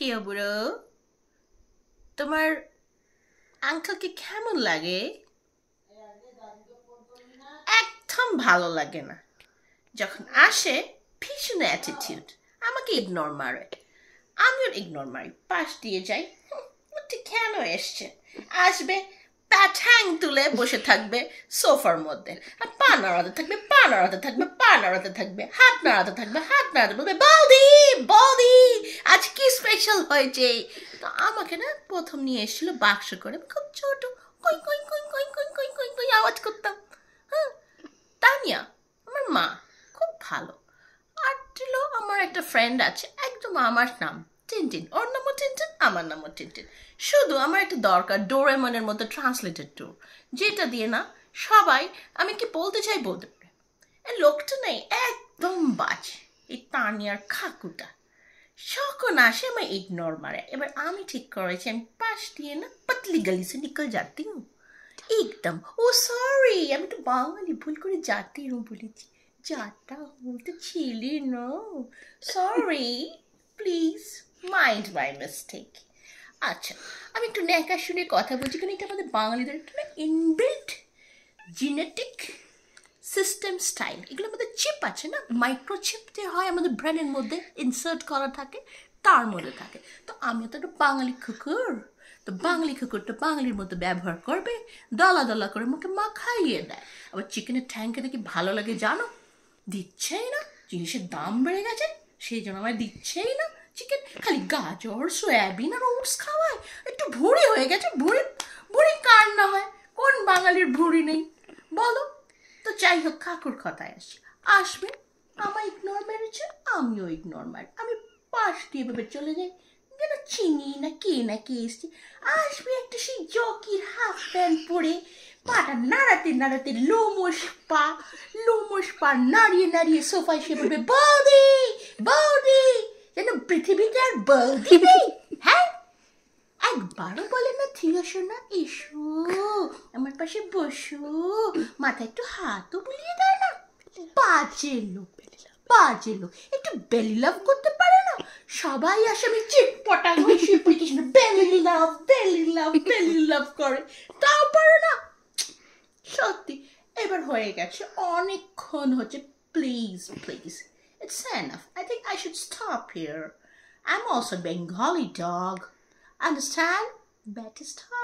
কি বুড়ো, তোমার আঙ্কেলকে কেমন লাগে? একদম ভালো লাগে না। যখন আসে ভীষণ অ্যাটিটিউড, আমাকে ইগনোর মারে, আমিও ইগনোর মারি, পাশ দিয়ে যাই। ঠিক কেন এসছে? আসবে, ঠ্যাং তুলে বসে থাকবে সোফার মধ্যে, আর পা নাড়াতে থাকবে, পা নাড়াতে থাকবে, পা নাড়াতে থাকবে, হাত নাড়াতে থাকবে, হাত নাড়াতে বলবে বৌদি বৌদি আজ কি স্পেশাল হয়েছে। তো আমাকে না প্রথম নিয়ে এসেছিল বাক্স করে, খুব ছোট, কই কই কই কই কই কই কই কই আওয়াজ করতাম। হ্যাঁ, তানিয়া আমার মা খুব ভালো। আর ছিল আমার একটা ফ্রেন্ড আছে, একদম আমার নাম টিনটিন, ওর নামও টিনটিন, আমার নামও টিনটিন। শুধু আমার একটা দরকার ডোরেমনের মতো ট্রান্সলেটেড টুর, যেটা দিয়ে না সবাই আমি কি বলতে চাই বলতে পারে। এই লোকটা নেই, একদম বাজে, এই তানিয়ার খাকুটা। যখন আসে আমি ইগনোর মারে। এবার আমি ঠিক করেছি আমি পাশ দিয়ে না পাতলি গলি সে নিকল যাতি হুঁ একদম। ও সরি, আমি তো বাঙালি, ভুল করে যাতি হুঁ বলেছি, যাতা হুঁ তো ছেলে না, sorry please mind my mistake. আচ্ছা, আমি একটু ন্যাকা শুনে কথা বলছি, কারণ এটা আমাদের বাঙালিদের একটা না ইনবিল্ট জেনেটিক সিস্টেম স্টাইল। এগুলো আমাদের চিপ আছে না, মাইক্রোচিপ যে হয় আমাদের ব্রেনের মধ্যে ইনসার্ট করা থাকে, তার মধ্যে থাকে। তো আমি তো একটা বাঙালি কুকুর, তো বাঙালি কুকুরটা বাঙালির মধ্যে ব্যবহার করবে, দলা দলা করে মুখে মা খাইয়ে দেয়। আবার চিকেনের ঠ্যাংকে দেখি ভালো লাগে জানো, দিচ্ছেই না, জিনিসের দাম বেড়ে গেছে সেই জন্য আমায় দিচ্ছেই না চিকেন, খালি গাজর সয়াবিন আর ওটস খাওয়ায়। একটু ভুঁড়ি হয়ে গেছে, ভুঁড়ি ভুঁড়ি কার না হয়, কোন বাঙালির ভুঁড়ি নেই বলো? তো যাই হোক, কাকুর কথায় আসবে, আমার ইগনোর মেরেছে, আমিও ইগনোর মারি, আমি পাশ দিয়ে ভেবে চলে যাই যেন চিনি না কে এসছে। আসবে একটা সেই জকির হাফ প্যান্ট পরে, পাটা নাড়াতে নাড়াতে লোমস পা নাড়িয়ে নাড়িয়ে সোফায় সে বলবে বৌদি বৌদি, যেন পৃথিবীতে আর বৌদি নেই। হ্যাঁ, একবারও বলে না থিয়া শোনা এসো আমার পাশে বসো, মাথায় একটু হাতও বুলিয়ে দেয় না। বাজে লোক, বাজে লোক, একটু বেলি লাভ করতে পারে না। সবাই আসে আমি চিটপটা হয়ে শুয়ে পড়ি, কিছু বেলি লাভ বেলি লাভ বেলি লাভ করে, তাও পারে না। সত্যি এবার হয়ে গেছে, অনেকক্ষণ হচ্ছে, please please it's enough. I think I should stop here. I'm also Bengali dog. Understand? Better stop.